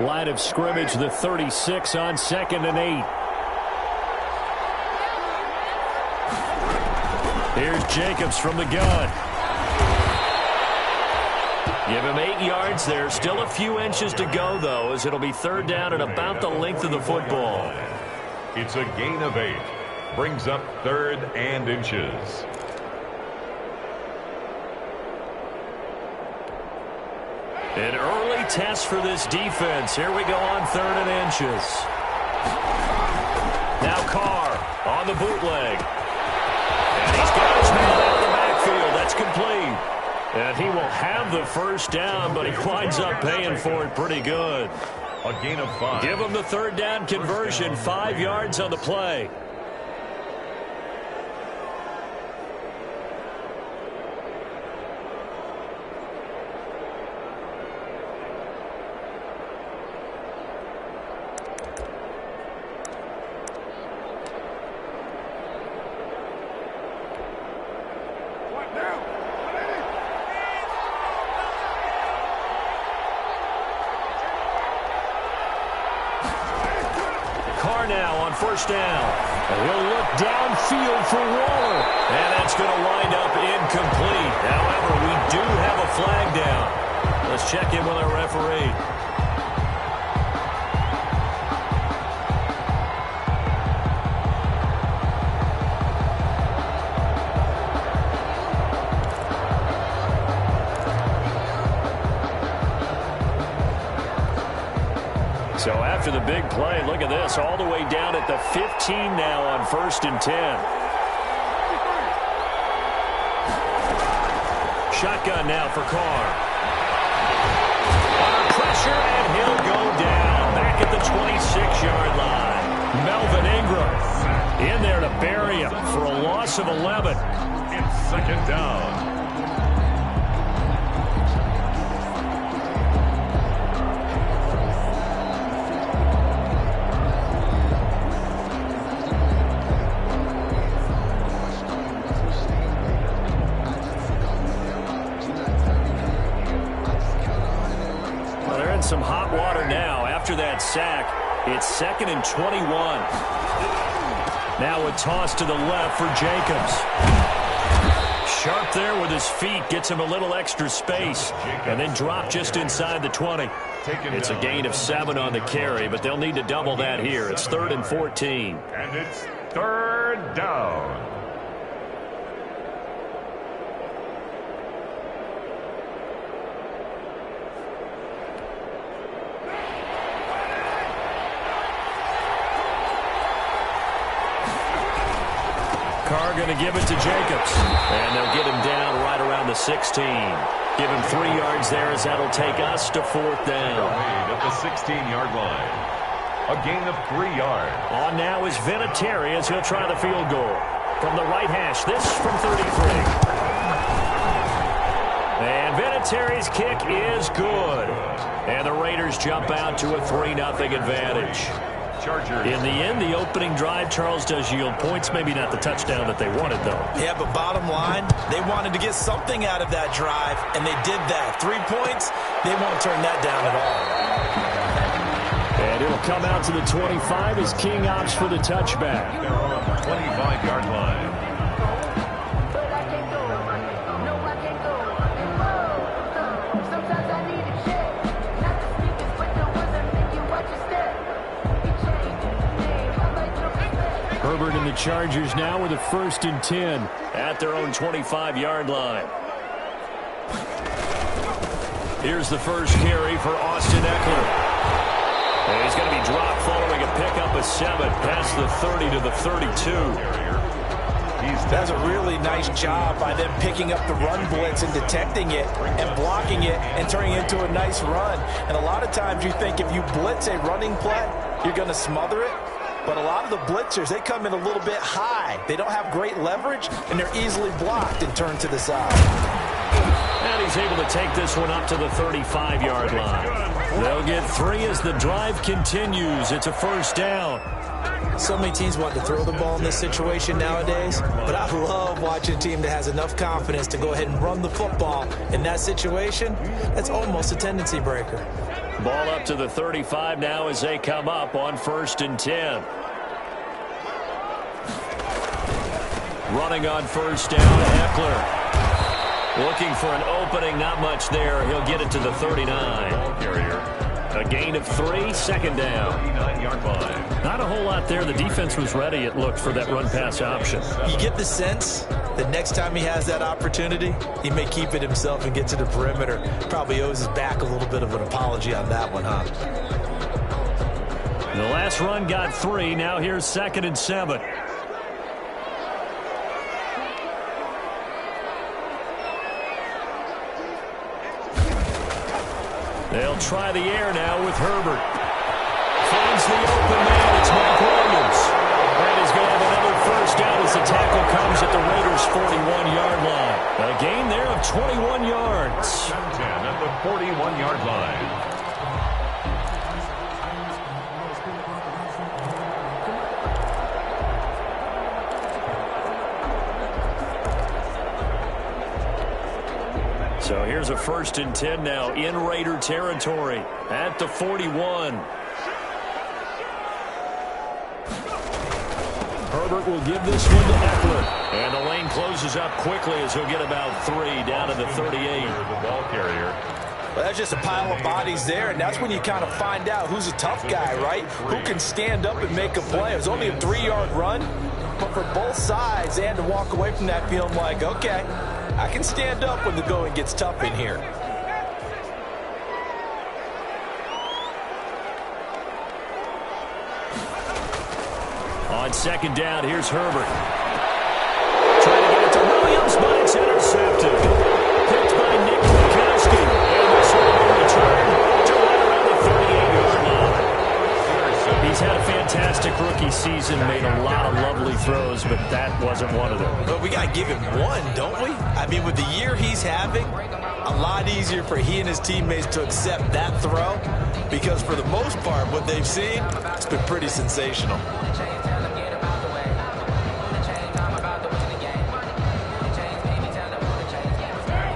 Line of scrimmage, the 36 on 2nd and 8. Here's Jacobs from the gun. Give him 8 yards there. Still a few inches to go, though, as it'll be 3rd down and about the length of the football. It's a gain of 8. Brings up 3rd and inches. An early test for this defense. Here we go on 3rd and inches. Now Carr on the bootleg. And he's got his man out of the backfield. That's complete. And he will have the 1st down, but he winds up paying for it pretty good. A gain of 5. Give him the 3rd down conversion. 5 yards on the play. Carr now on 1st down. And he'll look downfield for Waller. And that's going to wind up incomplete. However, we do have a flag down. Let's check in with our referee. So after the big play, look at this, all the way down at the 15 now on 1st and 10. Shotgun now for Carr. Under pressure, and he'll go down back at the 26-yard line. Melvin Ingram in there to bury him for a loss of 11. It's 2nd down. Some hot water now after that sack. It's 2nd and 21. Now a toss to the left for Jacobs. Sharp there with his feet, gets him a little extra space, and then drop just inside the 20. It's a gain of 7 on the carry, but they'll need to double that here. It's 3rd and 14. And it's 3rd down. Carr going to give it to Jacobs. And they'll get him down right around the 16. Give him 3 yards there as that'll take us to 4th down. At the 16-yard line. A gain of 3 yards. On now is Vinatieri as he'll try the field goal. From the right hash, this from 33. And Vinatieri's kick is good. And the Raiders jump out to a 3-0 advantage. Chargers. In the end, the opening drive, Charles, does yield points. Maybe not the touchdown that they wanted, though. Yeah, but bottom line, they wanted to get something out of that drive, and they did that. 3 points, they won't turn that down at all. And it'll come out to the 25 as King opts for the touchback. They're on the 25-yard line. Herbert and the Chargers now with a 1st and 10 at their own 25-yard line. Here's the first carry for Austin Eckler. And he's going to be dropped following a pickup of 7 past the 30 to the 32. That's a really nice job by them picking up the run blitz and detecting it and blocking it and turning it into a nice run. And a lot of times you think if you blitz a running play, you're going to smother it. But a lot of the blitzers, they come in a little bit high. They don't have great leverage, and they're easily blocked and turned to the side. And he's able to take this one up to the 35-yard line. They'll get 3 as the drive continues. It's a 1st down. So many teams want to throw the ball in this situation nowadays, but I love watching a team that has enough confidence to go ahead and run the football in that situation. That's almost a tendency breaker. Ball up to the 35 now as they come up on 1st and 10. Running on 1st down, Eckler. Looking for an opening, not much there. He'll get it to the 39. Ball carrier. A gain of 3, 2nd down. 39-yard line. Not a whole lot there. The defense was ready, it looked, for that run-pass option. You get the sense that next time he has that opportunity, he may keep it himself and get to the perimeter. Probably owes his back a little bit of an apology on that one, huh? The last run got 3. Now here's 2nd and 7. They'll try the air now with Herbert. Finds the open man. It's Mike Williams. And he's going to have another 1st down as the tackle comes at the Raiders' 41-yard line. A gain there of 21 yards. 10 at the 41-yard line. So here's a 1st and 10 now in Raider territory at the 41. Herbert will give this one to Eckler. And the lane closes up quickly as he'll get about 3 down to the 38. The ball carrier. Well, that's just a pile of bodies there, and that's when you kind of find out who's a tough guy, right? Who can stand up and make a play. It was only a 3-yard run, but for both sides, they had to walk away from that feeling like, okay, I can stand up when the going gets tough in here. On 2nd down, here's Herbert. Trying to get it to Williams, but it's intercepted. Picked by Nick Kwiatkowski. And this will be returned to right around the 38-yard line. He's had a fantastic rookie season, made a lot of lovely throws, but that wasn't one of them. But we got to give him one, don't we? I mean, with the year he's having, a lot easier for he and his teammates to accept that throw, because for the most part, what they've seen, it's been pretty sensational.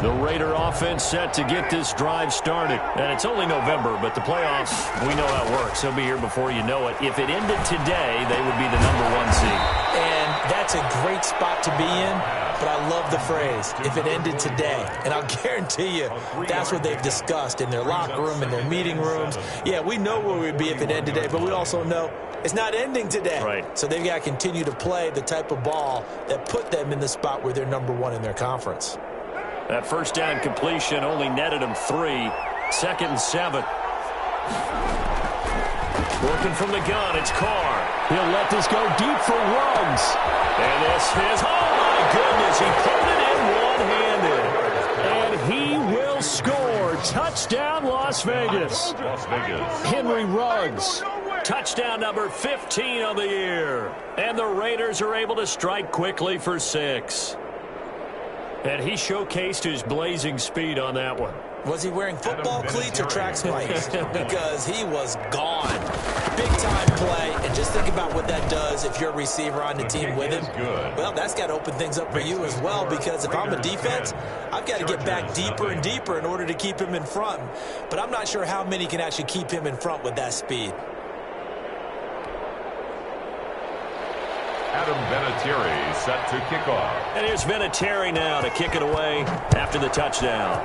The Raider offense set to get this drive started. And it's only November, but the playoffs, we know how it works. They'll be here before you know it. If it ended today, they would be the #1 seed. And that's a great spot to be in, but I love the phrase, if it ended today. And I'll guarantee you, that's what they've discussed in their locker room, in their meeting rooms. Yeah, we know where we'd be if it ended today, but we also know it's not ending today. Right. So they've got to continue to play the type of ball that put them in the spot where they're #1 in their conference. That 1st down completion only netted him 3. 2nd and 7. Working from the gun, it's Carr. He'll let this go deep for Ruggs. And this is, oh my goodness, he pulled it in one-handed. And he will score. Touchdown, Las Vegas. Las Vegas. Henry Ruggs. Touchdown number 15 of the year. And the Raiders are able to strike quickly for 6. And he showcased his blazing speed on that one. Was he wearing football cleats or track spikes? Because he was gone. Big-time play, and just think about what that does if you're a receiver on the team with him. Well, that's got to open things up for you as well, because if I'm a defense, I've got to get back deeper and deeper in order to keep him in front. But I'm not sure how many can actually keep him in front with that speed. Adam Vinatieri set to kick off. And here's Vinatieri now to kick it away after the touchdown.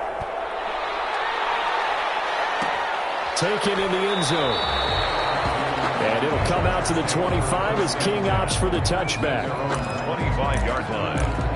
Taken in the end zone. And it'll come out to the 25 as King opts for the touchback. 25-yard line.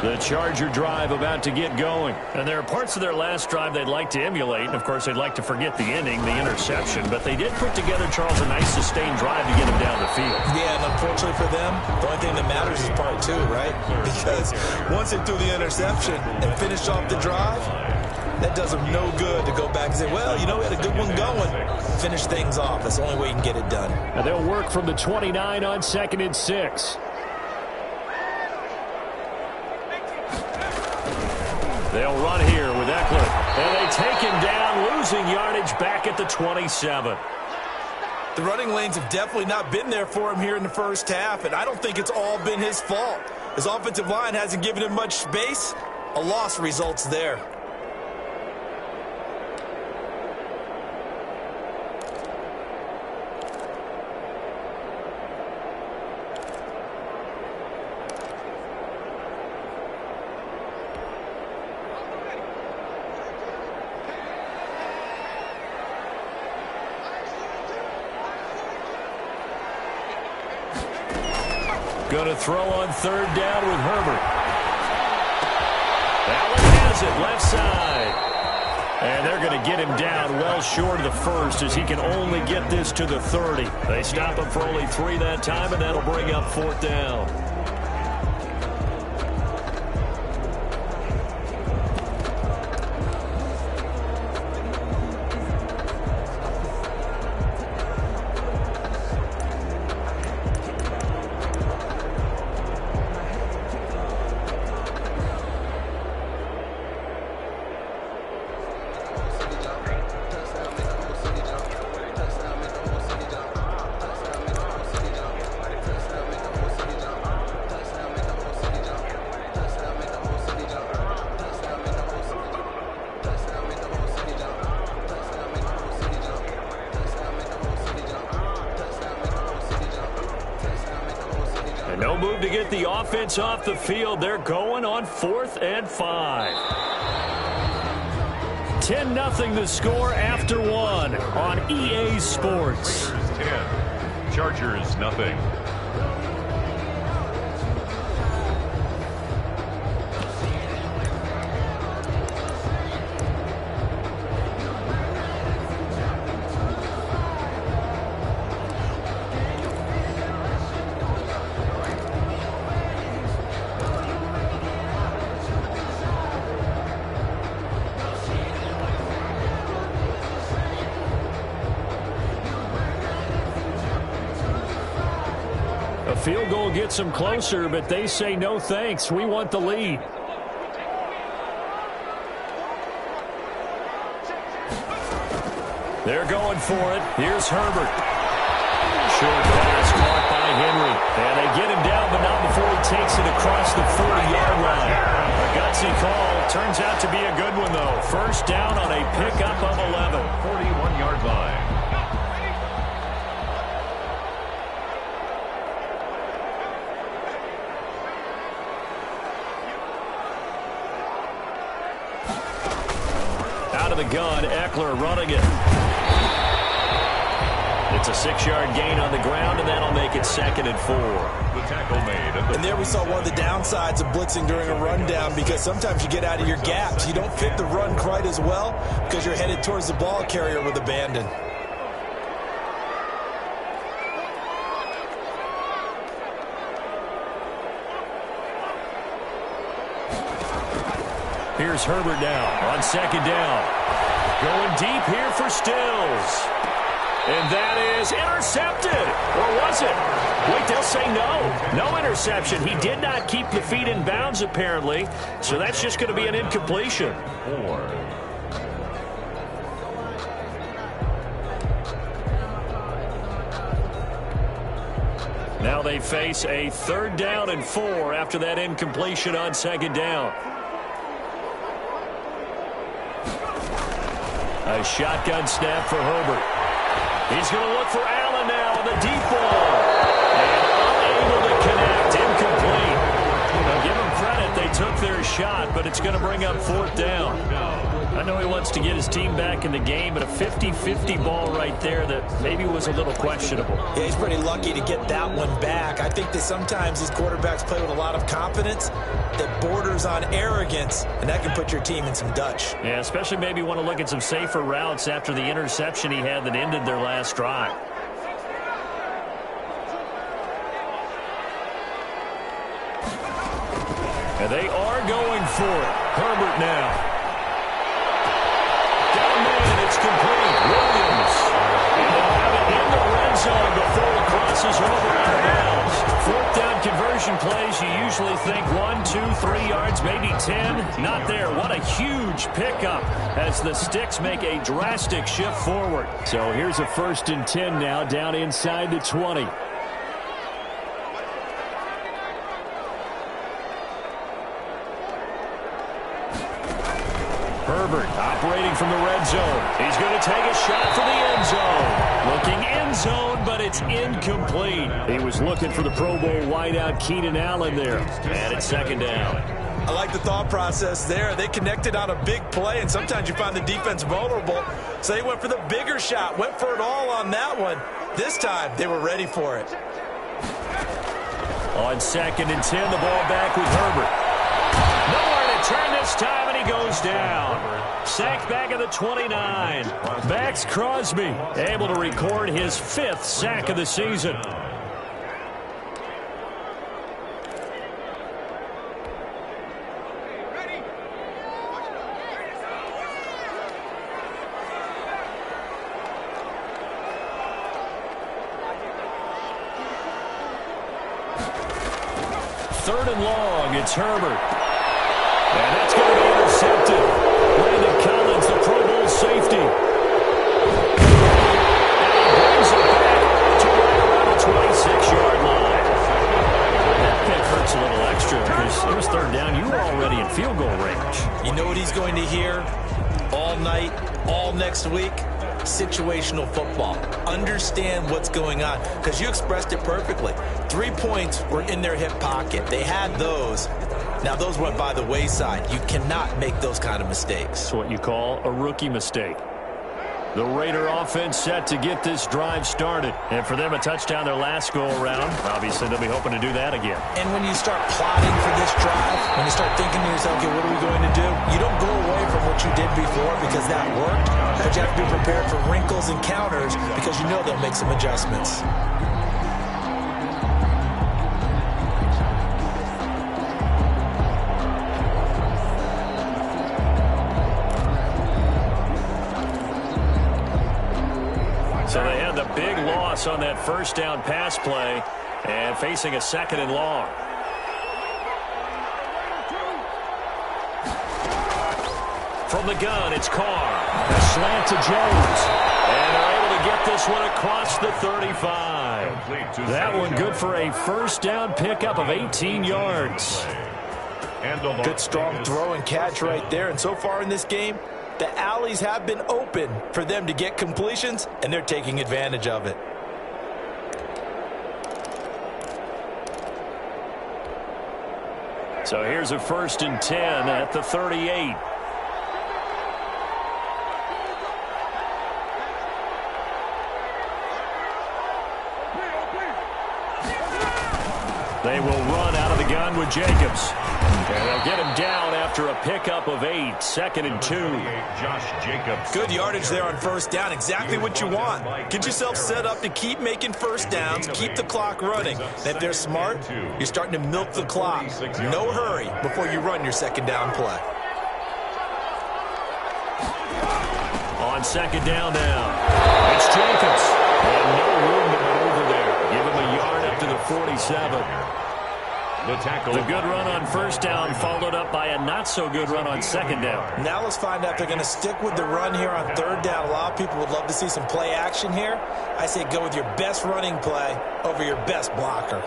The Charger drive about to get going. And there are parts of their last drive they'd like to emulate. And, of course, they'd like to forget the ending, the interception. But they did put together, Charles, a nice sustained drive to get them down the field. Yeah, and unfortunately for them, the only thing that matters is part 2, right? Because once they threw the interception and finished off the drive, that does them no good to go back and say, well, you know, we had a good one going. Finish things off. That's the only way you can get it done. And they'll work from the 29 on 2nd and 6. They'll run here with Eckler. And they take him down, losing yardage back at the 27. The running lanes have definitely not been there for him here in the first half, and I don't think it's all been his fault. His offensive line hasn't given him much space. A loss results there. Going to throw on third down with Herbert. Allen has it left side. And they're going to get him down well short of the first as he can only get this to the 30. They stop him for only 3 that time, and that'll bring up fourth down. No move to get the offense off the field. They're going on 4th and 5. 10-0 the score after 1 on EA Sports. 10, Chargers nothing. Field goal gets them closer, but they say no thanks. We want the lead. They're going for it. Here's Herbert. Short pass caught by Henry. And they get him down, but not before he takes it across the 40-yard line. A gutsy call. Turns out to be a good one, though. First down on a pickup of 11. 41-yard line. The gun, Eckler running it. It's a 6-yard gain on the ground, and that'll make it 2nd and 4. The tackle made. And there we saw one of the downsides of blitzing during a rundown, because sometimes you get out of your gaps. You don't fit the run quite as well because you're headed towards the ball carrier with abandon. Here's Herbert now on 2nd down. Going deep here for Stills. And that is intercepted. Or was it? Wait, they'll say no. No interception. He did not keep the feet in bounds, apparently. So that's just going to be an incompletion. 4. Now they face a 3rd down and 4 after that incompletion on 2nd down. A shotgun snap for Herbert. He's going to look for Allen now on the deep ball. And unable to connect. Incomplete. Now give them credit. They took their shot, but it's going to bring up 4th down. I know he wants to get his team back in the game, but a 50-50 ball right there that maybe was a little questionable. Yeah, he's pretty lucky to get that one back. I think that sometimes these quarterbacks play with a lot of confidence that borders on arrogance, and that can put your team in some Dutch. Yeah, especially maybe want to look at some safer routes after the interception he had that ended their last drive. And they are going for it. Herbert now. It's complete. Williams. And they'll have it in the red zone before it crosses over out of bounds. 4th down conversion plays, you usually think 1, 2, 3 yards, maybe 10. Not there. What a huge pickup as the Sticks make a drastic shift forward. So here's a 1st and 10 now, down inside the 20. Herbert operating from the red zone. He's going to take a shot for the end zone. Looking end zone, but it's incomplete. He was looking for the Pro Bowl wideout Keenan Allen there. And it's 2nd down. I like the thought process there. They connected on a big play, and sometimes you find the defense vulnerable. So they went for the bigger shot, went for it all on that one. This time, they were ready for it. On 2nd and 10, the ball back with Herbert. Nowhere to turn this time, and he goes down. Sacked back at the 29. Max Crosby able to record his 5th sack of the season. Third and long, it's Herbert. And that's going to be intercepted. Landon Collins, the Pro Bowl safety. And he brings it back to right around the 26-yard line. That pick hurts a little extra because it was 3rd down. You were already in field goal range. You know what he's going to hear all night, all next week? Situational football. Understand what's going on, because you expressed it perfectly. 3 points were in their hip pocket. They had those. Now those went by the wayside. You cannot make those kind of mistakes. That's what you call a rookie mistake. The Raider offense set to get this drive started. And for them, a touchdown their last go-around. Obviously, they'll be hoping to do that again. And when you start plotting for this drive, when you start thinking to yourself, okay, what are we going to do? You don't go away from what you did before because that worked. But you have to be prepared for wrinkles and counters because you know they'll make some adjustments. So they had the big loss on that 1st down pass play and facing a 2nd and long. From the gun, it's Carr. A slant to Jones. And they're able to get this one across the 35. That one good for a 1st down pickup of 18 yards. Good strong throw and catch right there. And so far in this game, the alleys have been open for them to get completions, and they're taking advantage of it. So here's a 1st and 10 at the 38. They will run out of the gun with Jacobs. And they'll get him down after a pickup of 8. 2nd and 2. Josh Jacobs. Good yardage there on 1st down. Exactly what you want. Get yourself set up to keep making 1st downs, keep the clock running. And if they're smart, you're starting to milk the clock. No hurry before you run your 2nd down play. On 2nd down now, it's Jacobs. And no room to maneuver there. Give him a yard up to the 47. The good run on 1st down followed up by a not-so-good run on 2nd down. Now let's find out if they're going to stick with the run here on 3rd down. A lot of people would love to see some play action here. I say go with your best running play over your best blocker.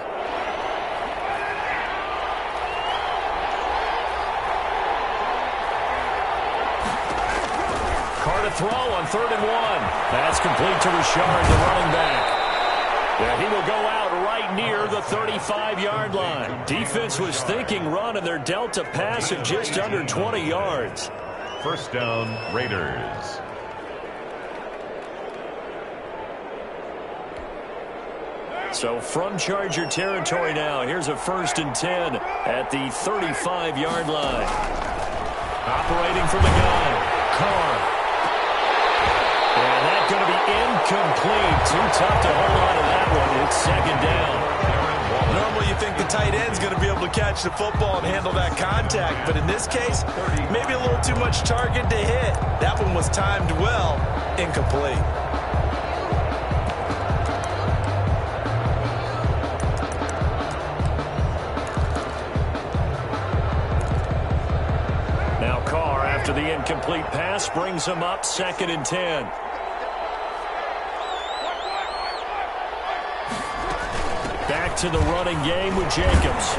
Carr to throw on 3rd and 1. That's complete to Richard, the running back. And he will go out right near the 35-yard line. Defense was thinking run, and they're dealt a pass of just under 20 yards. 1st down, Raiders. So from Charger territory now, here's a 1st and 10 at the 35-yard line. Operating from the gun, Carr. And that's going to be incomplete. Too tough to hold on to that one. It's 2nd down. Normally you think the tight end's going to be able to catch the football and handle that contact. But in this case, maybe a little too much target to hit. That one was timed well. Incomplete. after the incomplete pass brings him up 2nd and 10. Back to the running game with Jacobs.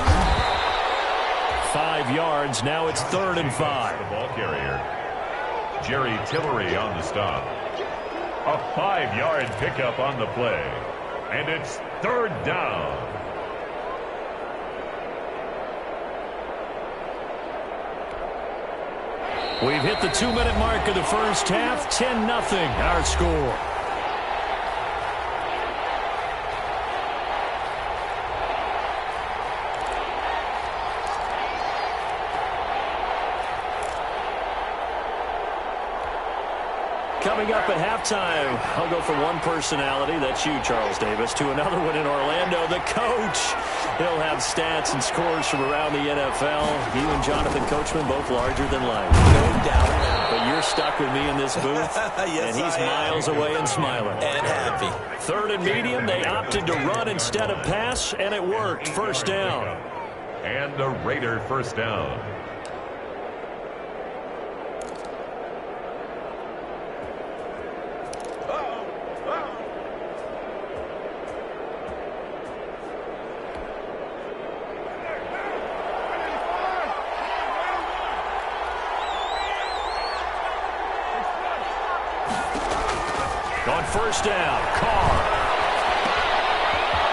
5 yards. Now it's 3rd and 5. The ball carrier, Jerry Tillery on the stop. A 5-yard pickup on the play. And it's 3rd down. We've hit the 2-minute mark of the first half. 10-0 our score. Coming up at halftime, I'll go from one personality, that's you, Charles Davis, to another one in Orlando, the coach. He'll have stats and scores from around the NFL. You and Jonathan Coachman, both larger than life. No doubt. But you're stuck with me in this booth, yes, and he's miles away and smiling. And happy. 3rd and medium, they opted to run instead of pass, and it worked. 1st down. And the Raider 1st down. On 1st down, Carr.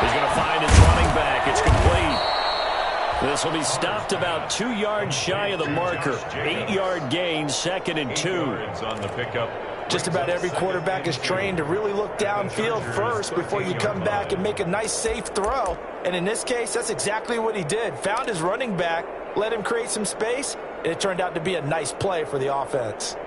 He's going to find his running back. It's complete. This will be stopped about 2 yards shy of the marker. 8-yard gain, 2nd and 2. On the pickup. Just about every quarterback is trained to really look downfield first before you come back and make a nice, safe throw. And in this case, that's exactly what he did. Found his running back, let him create some space, and it turned out to be a nice play for the offense.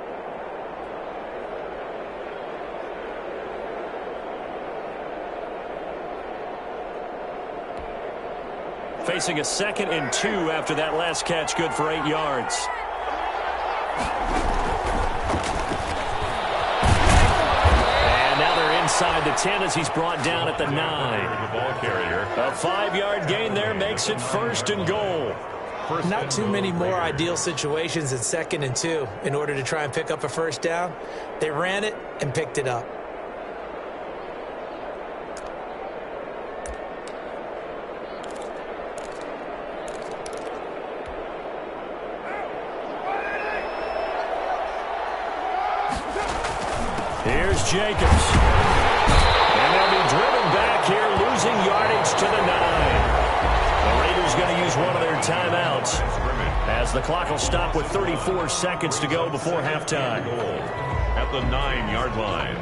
Facing a 2nd and 2 after that last catch, good for 8 yards. And now they're inside the 10 as he's brought down at the 9. The ball carrier. A 5-yard gain there makes it 1st and goal. Not too many more ideal situations in 2nd and 2 in order to try and pick up a 1st down. They ran it and picked it up. Here's Jacobs. And they'll be driven back here, losing yardage to the 9. The Raiders going to use one of their timeouts as the clock will stop with 34 seconds to go before halftime. At the 9-yard line.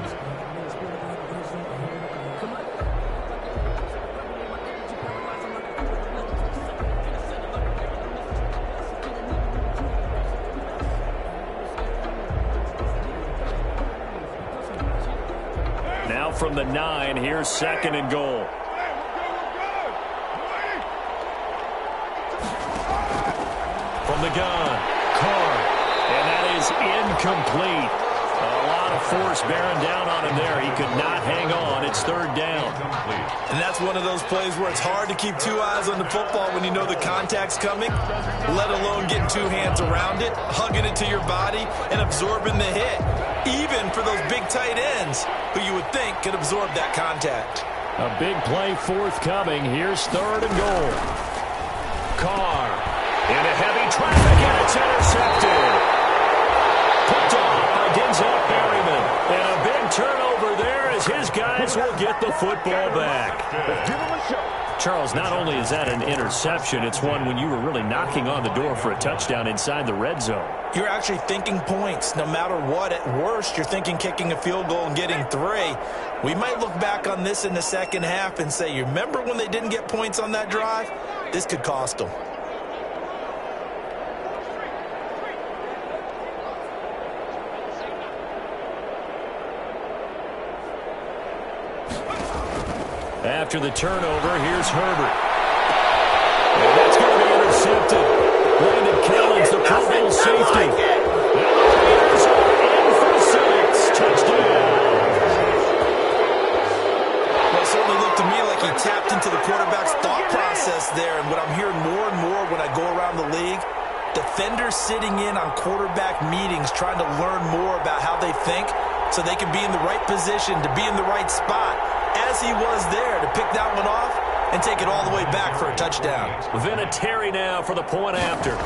Now from the 9, here's 2nd and goal. From the gun, Carr, and that is incomplete. A lot of force bearing down on him there. He could not hang on. It's 3rd down. And that's one of those plays where it's hard to keep 2 eyes on the football when you know the contact's coming, let alone getting 2 hands around it, hugging it to your body, and absorbing the hit, even for those big tight ends who you would think could absorb that contact. A big play forthcoming. Here's 3rd and goal. Carr into heavy traffic, and it's intercepted. Picked off by Denzel Berryman. And a big turnover there as his guys will get the football back. Charles, not only is that an interception, it's one when you were really knocking on the door for a touchdown inside the red zone. You're actually thinking points. No matter what, at worst, you're thinking kicking a field goal and getting 3. We might look back on this in the second half and say, you remember when they didn't get points on that drive? This could cost them. After the turnover, here's Herbert. And that's going to be intercepted. Brandon Kellins, the Pro Bowl safety. The Raiders are in for 6. Touchdown. Well, it certainly looked to me like he tapped into the quarterback's thought process there. And what I'm hearing more and more when I go around the league, Defenders sitting in on quarterback meetings trying to learn more about how they think so they can be in the right position to be in the right spot, as he was there to pick that one off and take it all the way back for a touchdown. Vinatieri now for the point after.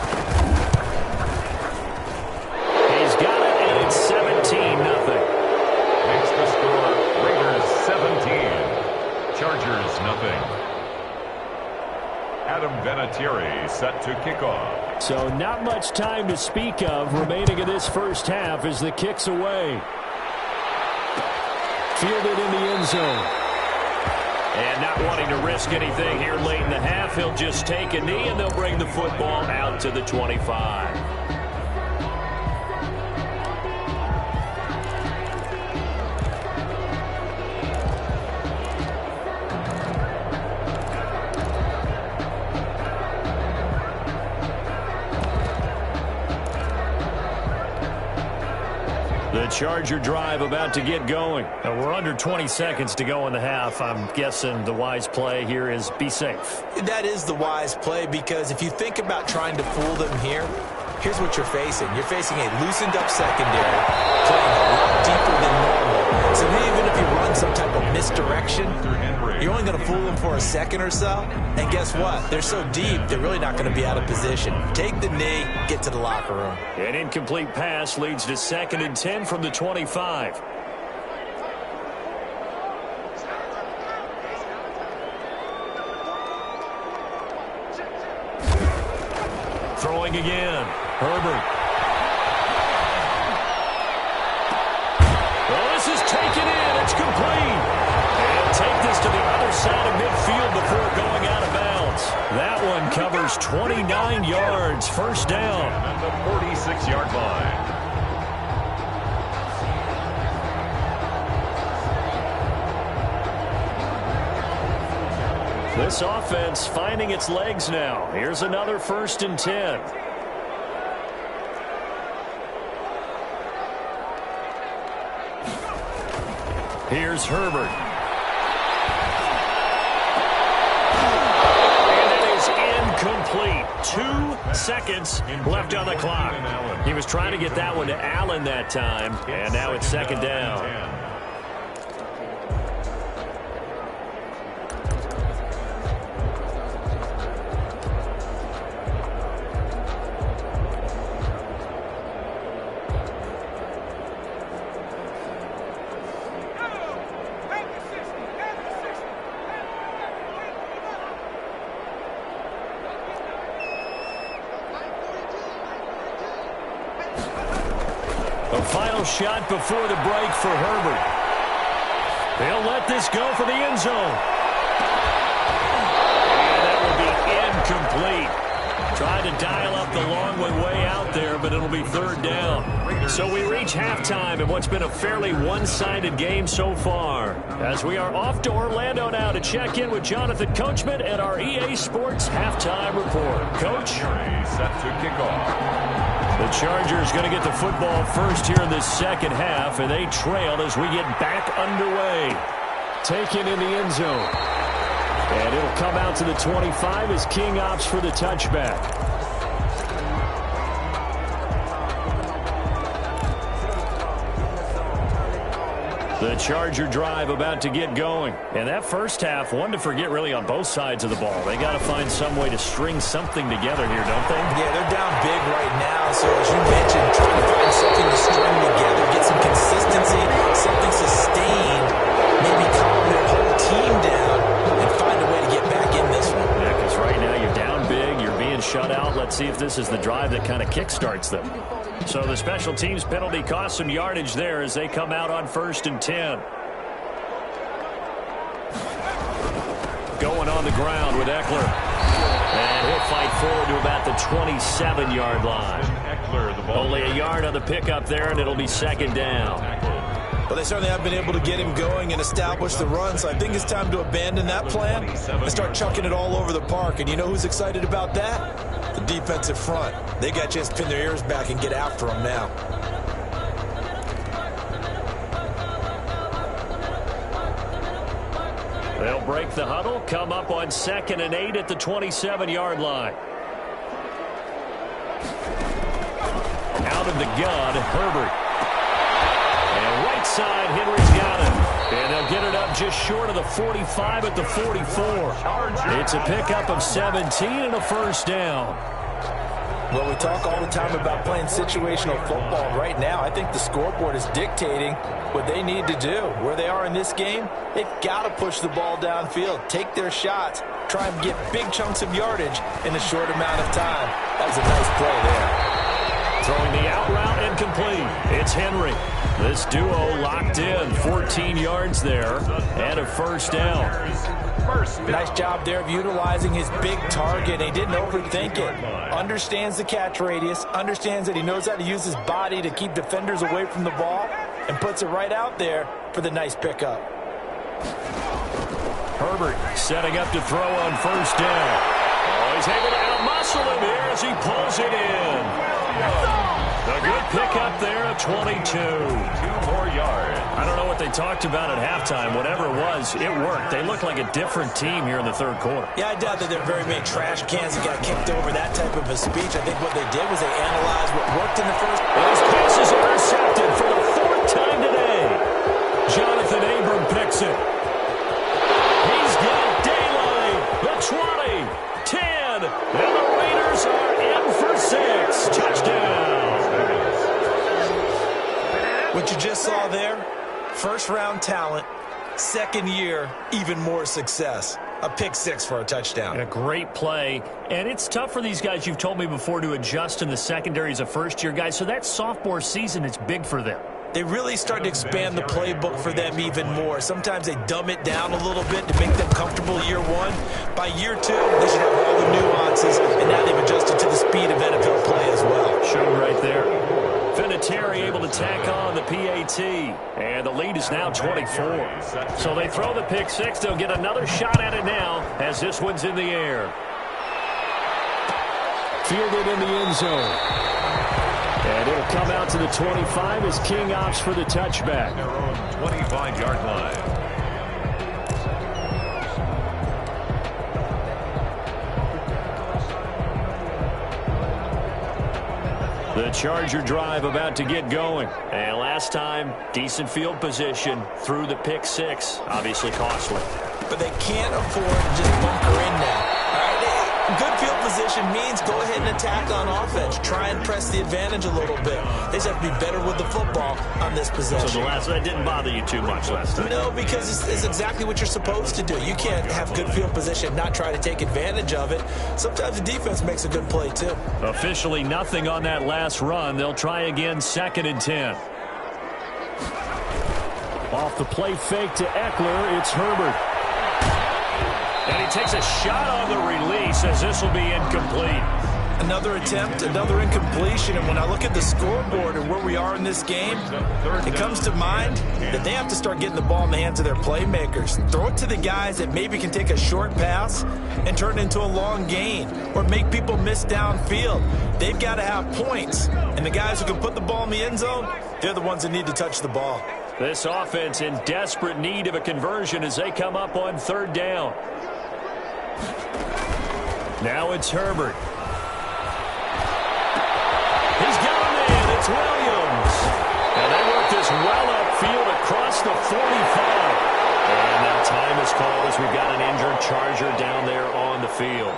He's got it, and it's 17-0. Makes the score Raiders 17, Chargers nothing. Adam Vinatieri set to kick off. So not much time to speak of remaining in this first half as the kick's away. Fielded in the end zone. And not wanting to risk anything here late in the half, he'll just take a knee and they'll bring the football out to the 25. The Charger drive about to get going. We're under 20 seconds to go in the half. I'm guessing the wise play here is be safe. That is the wise play, because if you think about trying to fool them here, here's what you're facing. You're facing a loosened up secondary playing a lot deeper than normal. So even if you run some type of misdirection, you're only going to fool them for a second or so. And guess what? They're so deep, they're really not going to be out of position. Take the knee, get to the locker room. An incomplete pass leads to 2nd and 10 from the 25. Throwing again. Herbert. Well, this is taken in. It's complete. And take this to the other side of midfield before going out of bounds. That one covers 29 yards. First down. At the 46-yard line. This offense finding its legs now. Here's another 1st and 10. Here's Herbert. And it is incomplete. 2 seconds left on the clock. He was trying to get that one to Allen that time, and now it's 2nd down. A final shot before the break for Herbert. They'll let this go for the end zone. And that will be incomplete. Tried to dial up the long way out there, but it'll be 3rd down. So we reach halftime in what's been a fairly one-sided game so far. As we are off to Orlando now to check in with Jonathan Coachman and our EA Sports halftime report. Coach? Set to kick off. The Chargers going to get the football first here in this 2nd half, and they trail as we get back underway. Taken in the end zone. And it'll come out to the 25 as King opts for the touchback. The Charger drive about to get going. And that first half, one to forget really on both sides of the ball. They got to find some way to string something together here, don't they? Yeah, they're down big right now. So as you mentioned, trying to find something to string together, get some consistency, something sustained, maybe calm their whole team down and find a way to get back in this one. Yeah, because right now you're down big, you're being shut out. Let's see if this is the drive that kind of kickstarts them. So the special teams penalty cost some yardage there as they come out on 1st and 10. Going on the ground with Eckler. And he'll fight forward to about the 27-yard line. Only a yard on the pickup there, and it'll be 2nd down. Well, they certainly have been able to get him going and establish the run, so I think it's time to abandon that plan and start chucking it all over the park. And you know who's excited about that? The defensive front. They got a chance to pin their ears back and get after him now. They'll break the huddle, come up on 2nd and 8 at the 27-yard line. Out of the gun, Herbert. And right side, Henry's got it. And they'll get it up just short of the 45 at the 44. It's a pickup of 17 and a first down. Well, we talk all the time about playing situational football. Right now, I think the scoreboard is dictating what they need to do. Where they are in this game, they've got to push the ball downfield, take their shots, try and get big chunks of yardage in a short amount of time. That was a nice play there. Throwing the out route incomplete. It's Henry. This duo locked in. 14 yards there and a first down. Nice job there of utilizing his big target. He didn't overthink it. Understands the catch radius. Understands that he knows how to use his body to keep defenders away from the ball. And puts it right out there for the nice pickup. Herbert setting up to throw on first down. Oh, he's able to outmuscle him here as he pulls it in. A good pickup there at 22. 2 more yards. I don't know what they talked about at halftime. Whatever it was, it worked. They look like a different team here in the third quarter. Yeah, I doubt that there are very many trash cans that got kicked over that type of a speech. I think what they did was they analyzed what worked in the first. Those passes intercepted for the fourth time today. Jonathan Abram picks it. He's got daylight. The 20, 10, and the Raiders are in for 6. Touchdown. What you just saw there, first-round talent, second year, even more success. A pick six for a touchdown. And a great play. And it's tough for these guys, you've told me before, to adjust in the secondary as a first-year guy. So that sophomore season, it's big for them. They really start to expand the playbook for them even more. Sometimes they dumb it down a little bit to make them comfortable year one. By year two, they should have all the nuances, and now they've adjusted to the speed of NFL play as well. Showed right there. Vinatieri able to tack on the PAT, and the lead is now 24. So they throw the pick six. They'll get another shot at it now as this one's in the air. Fielded in the end zone. And it'll come out to the 25 as King opts for the touchback. Their own 25-yard line. The Charger drive about to get going. And last time, decent field position through the pick six. Obviously costly. But they can't afford to just bunker in now. Good field position means go ahead and attack on offense. Try and press the advantage a little bit. They just have to be better with the football on this possession. So that didn't bother you too much last time? No, because it's exactly what you're supposed to do. You can't have good field position and not try to take advantage of it. Sometimes the defense makes a good play, too. Officially nothing on that last run. They'll try again 2nd and 10. Off the play fake to Eckler, it's Herbert. And he takes a shot on the release as this will be incomplete. Another attempt, another incompletion. And when I look at the scoreboard and where we are in this game, it comes to mind that they have to start getting the ball in the hands of their playmakers. Throw it to the guys that maybe can take a short pass and turn it into a long gain or make people miss downfield. They've got to have points. And the guys who can put the ball in the end zone, they're the ones that need to touch the ball. This offense in desperate need of a conversion as they come up on 3rd down. Now it's Herbert. He's got a man. It's Williams. And they work this well upfield across the 45. And now time is called as we've got an injured Charger down there on the field.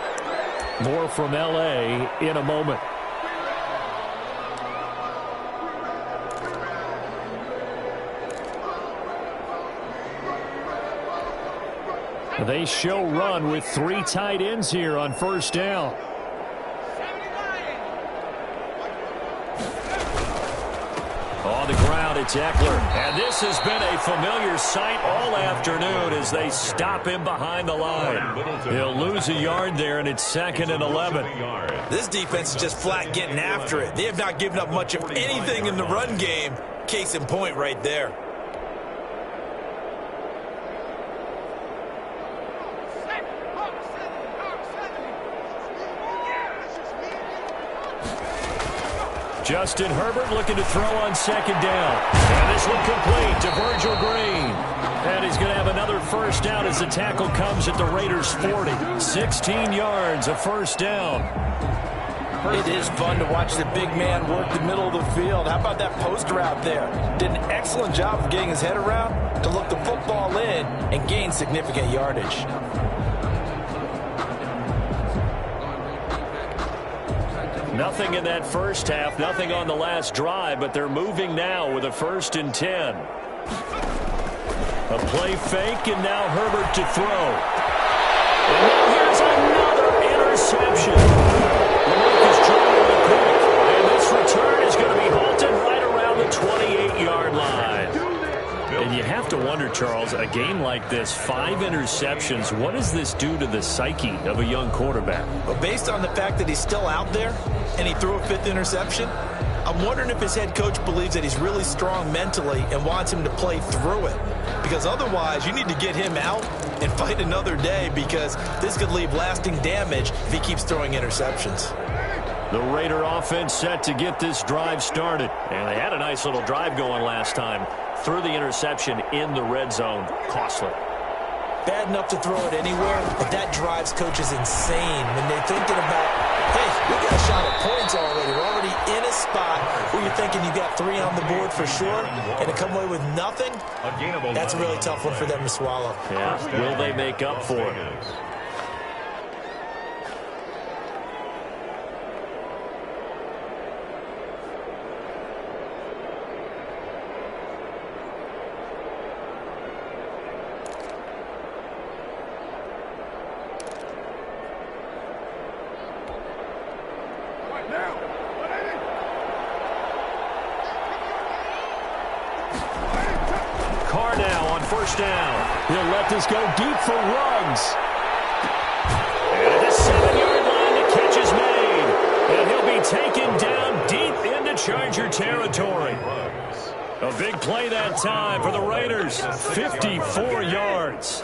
More from L.A. in a moment. They show run with 3 tight ends here on 1st down. On the ground, it's Eckler. And this has been a familiar sight all afternoon as they stop him behind the line. He'll lose a yard there, and it's 2nd and 11. This defense is just flat getting after it. They have not given up much of anything in the run game. Case in point right there. Justin Herbert looking to throw on 2nd down. And this one complete to Virgil Green. And he's going to have another 1st down as the tackle comes at the Raiders' 40. 16 yards, a 1st down. It is fun to watch the big man work the middle of the field. How about that post route there? Did an excellent job of getting his head around to look the football in and gain significant yardage. Nothing in that first half, nothing on the last drive, but they're moving now with a 1st and 10. A play fake, and now Herbert to throw. And now here's another interception. Lamarcus Joyner with a pick, and this return is going to be halted right around the 28-yard line. And you have to wonder, Charles, a game like this, 5 interceptions, what does this do to the psyche of a young quarterback? Well, based on the fact that he's still out there and he threw a 5th interception, I'm wondering if his head coach believes that he's really strong mentally and wants him to play through it. Because otherwise, you need to get him out and fight another day, because this could leave lasting damage if he keeps throwing interceptions. The Raider offense set to get this drive started. And they had a nice little drive going last time. Threw the interception in the red zone. Costly. Bad enough to throw it anywhere, but that drives coaches insane when they're thinking about, hey, we got a shot at points already. We're already in a spot where you're thinking you got 3 on the board for sure, and to come away with nothing, that's a really tough one for them to swallow. Yeah, will they make up for it? First down. He'll let this go deep for Ruggs. And at the 7-yard line, the catch is made. And he'll be taken down deep into Charger territory. A big play that time for the Raiders. 54 yards.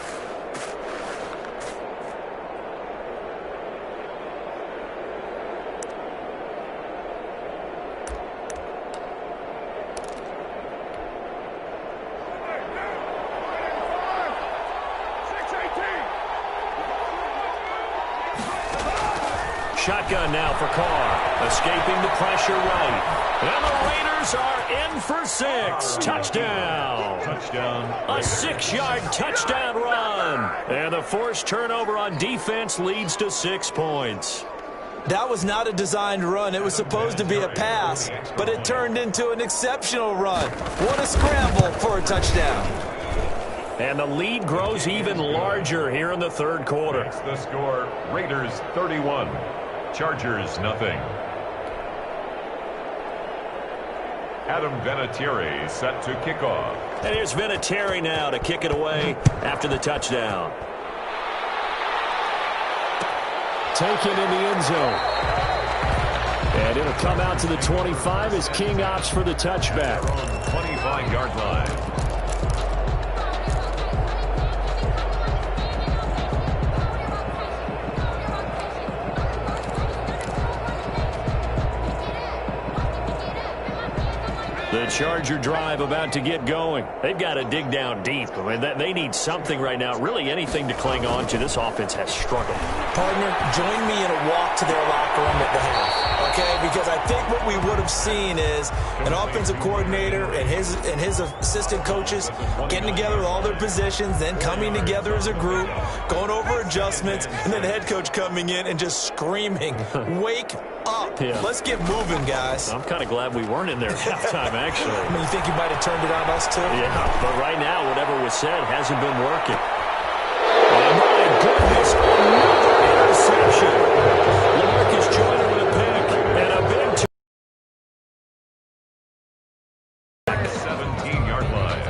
Shotgun now for Carr. Escaping the pressure right. And the Raiders are in for 6. Touchdown. A 6-yard touchdown run. And the forced turnover on defense leads to 6 points. That was not a designed run. It was supposed to be a pass, but it turned into an exceptional run. What a scramble for a touchdown. And the lead grows even larger here in the third quarter. That's the score. Raiders 31. Chargers nothing. Adam Vinatieri set to kick off. And here's Vinatieri now to kick it away after the touchdown. Taken in the end zone. And it'll come out to the 25 as King opts for the touchback. 25-yard line. The Charger drive about to get going. They've got to dig down deep. I mean, they need something right now, really anything to cling on to. This offense has struggled. Partner, join me in a walk to their locker room at the half, okay? Because I think what we would have seen is an offensive coordinator and his assistant coaches getting together with all their positions, then coming together as a group, going over adjustments, and then the head coach coming in and just screaming, wake up. Yeah. Let's get moving, guys. I'm kind of glad we weren't in there at halftime, actually. I mean, you think you might have turned it on us, too? Yeah, but right now, whatever was said hasn't been working. Oh, my goodness, another interception. Lamarcus Joyner with a pick, and a big 17-yard line.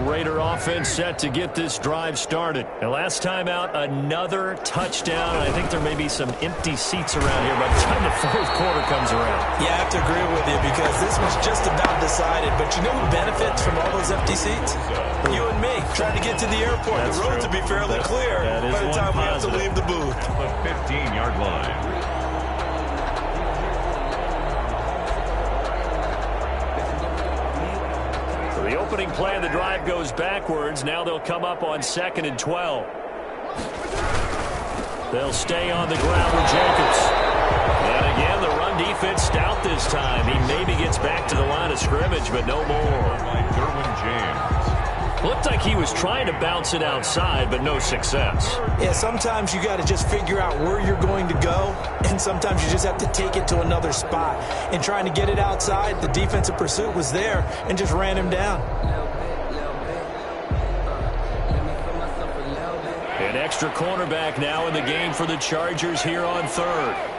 Raider offense set to get this drive started. And last time out, another touchdown. I think there may be some empty seats around here by the time the fourth quarter comes around. Yeah, I have to agree with you because this was just about decided. But you know who benefits from all those empty seats? You and me, trying to get to the airport. The roads will be fairly clear by the time we have to leave the booth. The 15-yard line. opening play of the drive goes backwards. Now they'll come up on 2nd and 12. They'll stay on the ground with Jacobs. And again, the run defense stout this time. He maybe gets back to the line of scrimmage, but no more. Derwin James. Looked like he was trying to bounce it outside, but no success. Yeah, sometimes you got to just figure out where you're going to go, and sometimes you just have to take it to another spot. And trying to get it outside, the defensive pursuit was there and just ran him down. An extra cornerback now in the game for the Chargers here on 3rd.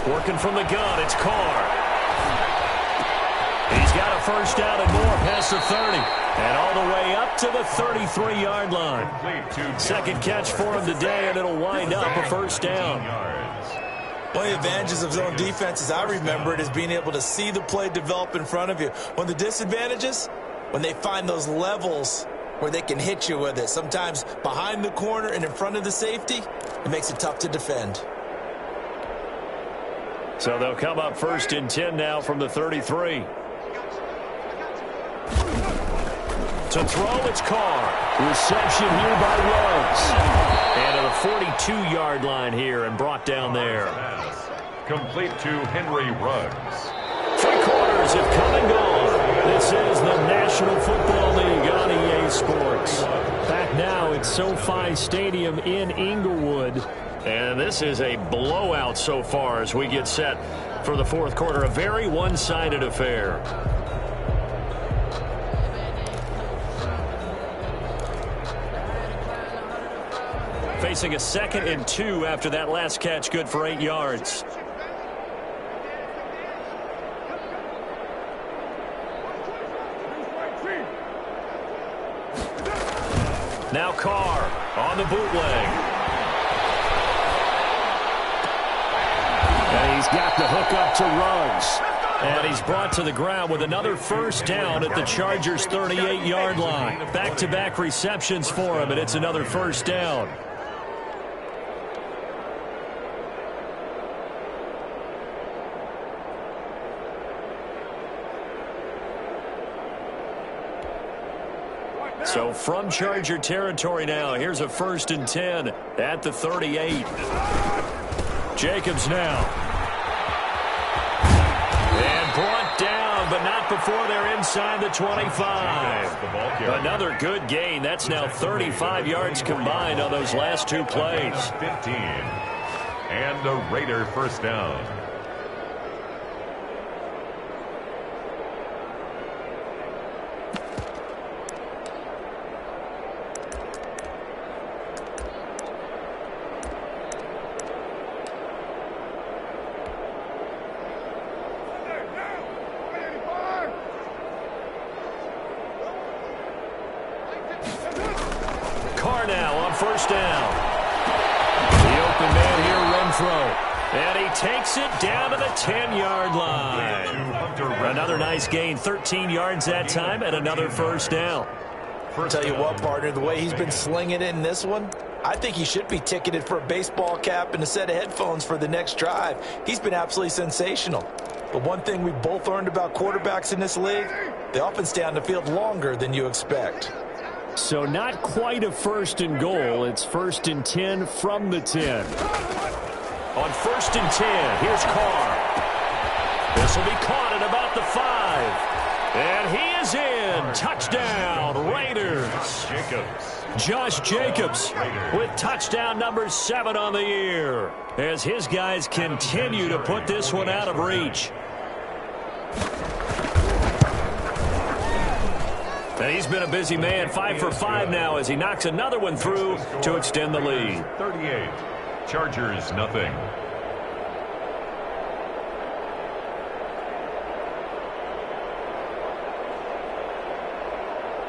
Working from the gun, it's Carr. He's got a first down and more past the 30. And all the way up to the 33-yard line. Second catch for him today, and it'll wind up a first down. One of the advantages of zone defense, as I remember it, is being able to see the play develop in front of you. One of the disadvantages, when they find those levels where they can hit you with it, sometimes behind the corner and in front of the safety, it makes it tough to defend. So they'll come up 1st and 10 now from the 33. To throw, it's Carr. Reception here by Ruggs. And to the 42-yard line here and brought down there. Complete to Henry Ruggs. 3 quarters have come and gone. This is the National Football League on EA Sports. Back now at SoFi Stadium in Inglewood. And this is a blowout so far as we get set for the 4th quarter. A very one-sided affair. Facing a 2nd and 2 after that last catch, good for 8 yards. Now Carr on the bootleg. And he's got the hook up to Ruggs. And he's brought to the ground with another first down at the Chargers' 38-yard line. Back-to-back receptions for him, and it's another first down. So from Charger territory now, here's a 1st and 10 at the 38. Jacobs now. And brought down, but not before they're inside the 25. Another good gain. That's now 35 yards combined on those last 2 plays. 15. And a Raider first down. First down. The open man here, Renfro. And he takes it down to the 10-yard line. Another nice gain, 13 yards that time, and another first down. I'll tell you what, partner, the way he's been slinging it in this one, I think he should be ticketed for a baseball cap and a set of headphones for the next drive. He's been absolutely sensational. But one thing we both learned about quarterbacks in this league, they often stay on the field longer than you expect. So not quite a 1st and goal. It's 1st and 10 from the 10. On 1st and 10, here's Carr. This will be caught at about the 5. And he is in. Touchdown, Raiders. Josh Jacobs with touchdown number 7 on the year as his guys continue to put this one out of reach. And he's been a busy man, 5 for 5 now as he knocks another one through to extend the lead. 38. Chargers, nothing.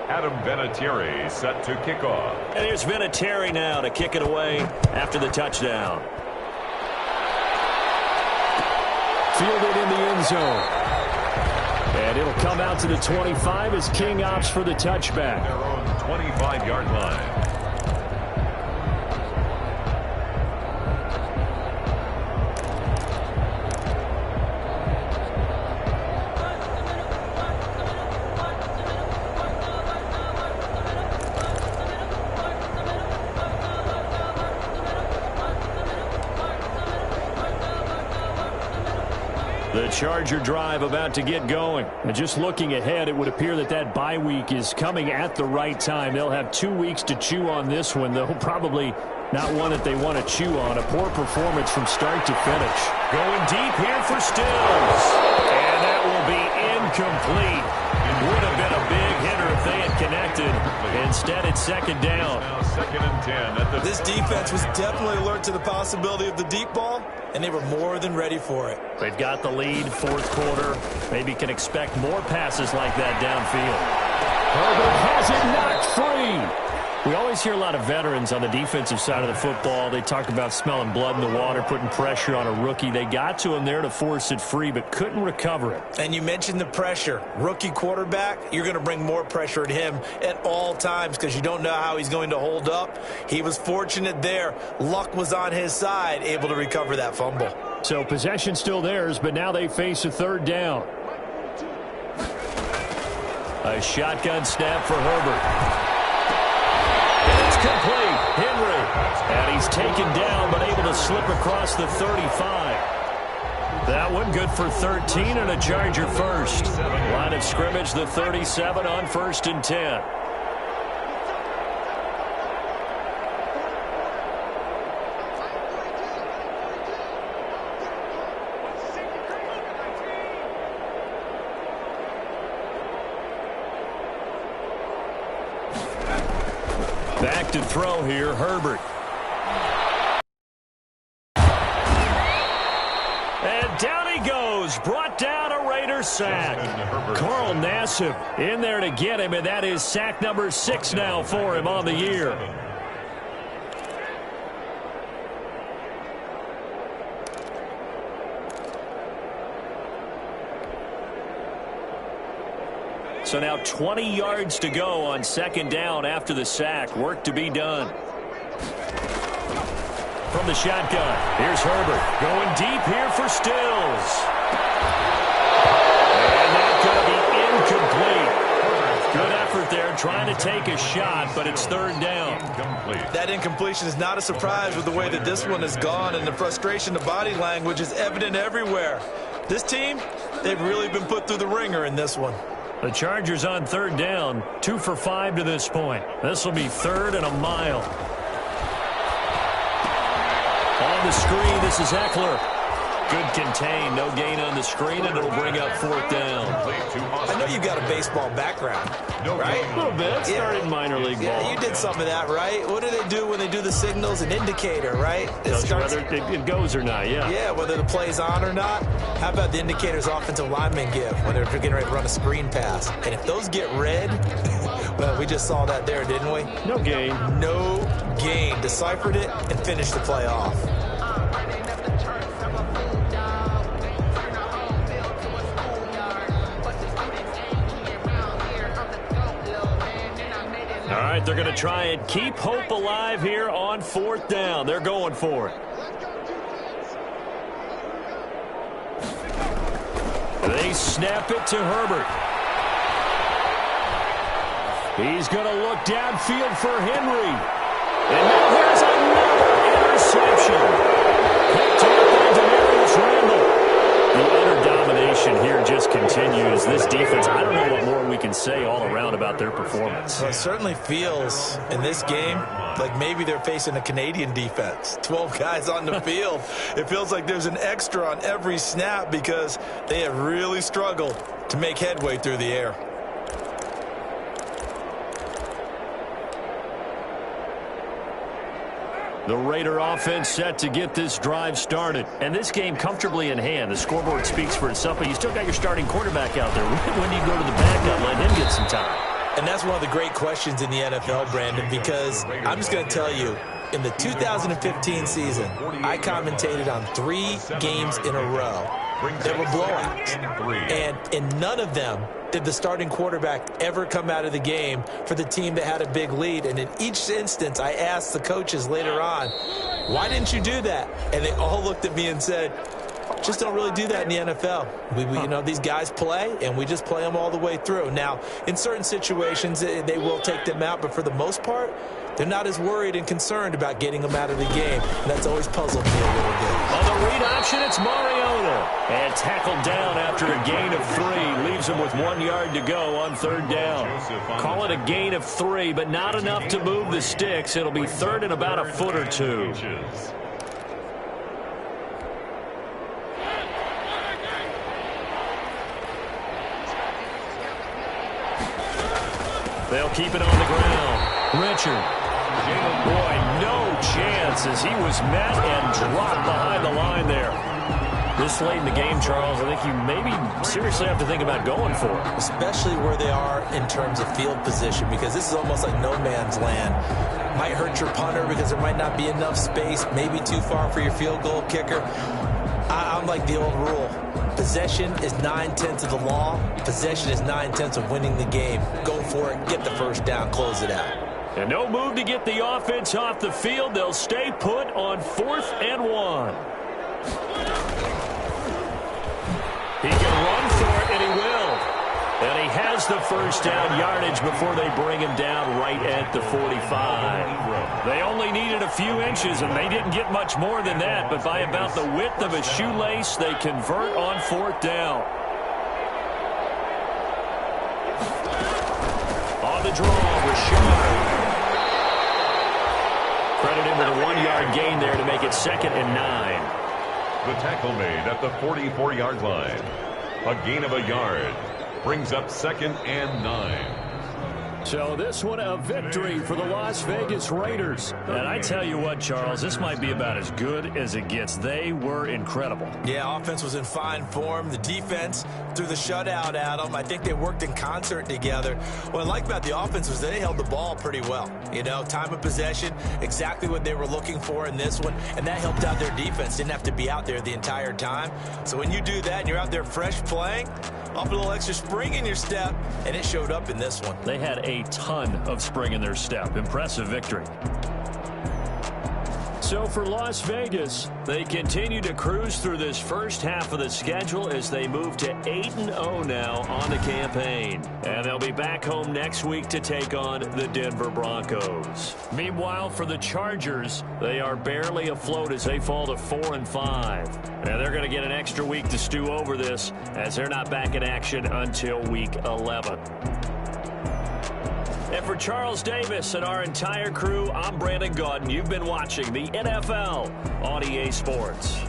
Adam Vinatieri set to kick off. And here's Vinatieri now to kick it away after the touchdown. Fielded in the end zone. And it'll come out to the 25 as King opts for the touchback. Their own 25-yard line. The Charger drive about to get going. And just looking ahead, it would appear that that bye week is coming at the right time. They'll have 2 weeks to chew on this one, though probably not one that they want to chew on. A poor performance from start to finish. Going deep here for Stills. And that will be incomplete. Would have been a big hitter if they had connected. Instead, it's second down. Now 2nd and 10. This defense was definitely alert to the possibility of the deep ball, and they were more than ready for it. They've got the lead, fourth quarter. Maybe can expect more passes like that downfield. Herbert has it knocked free. We always hear a lot of veterans on the defensive side of the football. They talk about smelling blood in the water, putting pressure on a rookie. They got to him there to force it free, but couldn't recover it. And you mentioned the pressure. Rookie quarterback, you're going to bring more pressure at him at all times because you don't know how he's going to hold up. He was fortunate there. Luck was on his side, able to recover that fumble. So possession still theirs, but now they face a third down. A shotgun snap for Herbert. It's complete. Henry. And he's taken down, but able to slip across the 35. That one good for 13 and a Charger first. Line of scrimmage, the 37 on 1st and 10. Back to throw here, Herbert. And down he goes, brought down a Raider sack. Carl Nassib in there to get him, and that is sack number 6 now for him on the year. So now 20 yards to go on 2nd down after the sack. Work to be done. From the shotgun, here's Herbert. Going deep here for Stills. And that's going to be incomplete. Good effort there trying to take a shot, but it's 3rd down. That incompletion is not a surprise with the way that this one has gone, and the frustration, the body language is evident everywhere. This team, they've really been put through the ringer in this one. The Chargers on 3rd down, 2 for 5 to this point. This will be 3rd and a mile. On the screen, this is Eckler. Good contain, no gain on the screen, and it'll bring up 4th down. I know you've got a baseball background, right? A little bit. Started minor league ball. Yeah, you did some of that, right? What do they do when they do the signals? An indicator, right? Whether it goes or not, yeah. Yeah, whether the play's on or not. How about the indicators offensive linemen give when they're getting ready to run a screen pass? And if those get red, well, we just saw that there, didn't we? No gain. No gain. Deciphered it and finished the play off. All right, they're going to try and keep hope alive here on 4th down. They're going for it. They snap it to Herbert. He's going to look downfield for Henry. And now here's another interception. Picked up by Demarius Randall. The utter domination here just continues. This defense, I don't know what more we can say all around about their performance. Well, it certainly feels in this game like maybe they're facing a Canadian defense. 12 guys on the field. It feels like there's an extra on every snap because they have really struggled to make headway through the air. The Raider offense set to get this drive started. And this game comfortably in hand. The scoreboard speaks for itself, but you still got your starting quarterback out there. When do you go to the backup, let him get some time? And that's one of the great questions in the NFL, Brandon, because I'm just going to tell you, in the 2015 season, I commentated on 3 games in a row that were blowouts. And in none of them did the starting quarterback ever come out of the game for the team that had a big lead. And in each instance, I asked the coaches later on, why didn't you do that? And they all looked at me and said, just don't really do that in the NFL. You know, these guys play, and we just play them all the way through. Now, in certain situations, they will take them out, but for the most part, they're not as worried and concerned about getting them out of the game. And that's always puzzled me a little bit. On the read option, it's Mariota. And tackled down after a gain of 3. Leaves him with 1 yard to go on 3rd down. Call it a gain of 3, but not enough to move the sticks. It'll be 3rd and about a foot or 2. They'll keep it on the ground. Richard. Boy, no chance as he was met and dropped behind the line there. This late in the game, Charles, I think you maybe seriously have to think about going for it. Especially where they are in terms of field position, because this is almost like no man's land. Might hurt your punter because there might not be enough space, maybe too far for your field goal kicker. I'm like the old rule. Possession is 9/10 of the law. Possession is 9/10 of winning the game. Go for it. Get the first down. Close it out. And no move to get the offense off the field. They'll stay put on 4th and 1. He can run for it, and he will. And he has the first down yardage before they bring him down right at the 45. They only needed a few inches, and they didn't get much more than that. But by about the width of a shoelace, they convert on 4th down. On the draw, Rashard. Credit him with a 1-yard gain there to make it 2nd and 9. The tackle made at the 44-yard line. A gain of a yard. Brings up 2nd and 9. So this one a victory for the Las Vegas Raiders. And I tell you what, Charles, this might be about as good as it gets. They were incredible. Yeah, offense was in fine form. The defense threw the shutout at them. I think they worked in concert together. What I like about the offense was they held the ball pretty well. You know, time of possession, exactly what they were looking for in this one. And that helped out their defense. Didn't have to be out there the entire time. So when you do that and you're out there fresh playing, off a little extra spring in your step, and it showed up in this one. They had a ton of spring in their step. Impressive victory. So for Las Vegas, they continue to cruise through this first half of the schedule as they move to 8-0 now on the campaign. And they'll be back home next week to take on the Denver Broncos. Meanwhile, for the Chargers, they are barely afloat as they fall to 4-5. And they're going to get an extra week to stew over this as they're not back in action until week 11. And for Charles Davis and our entire crew, I'm Brandon Gaudin. You've been watching the NFL on EA Sports.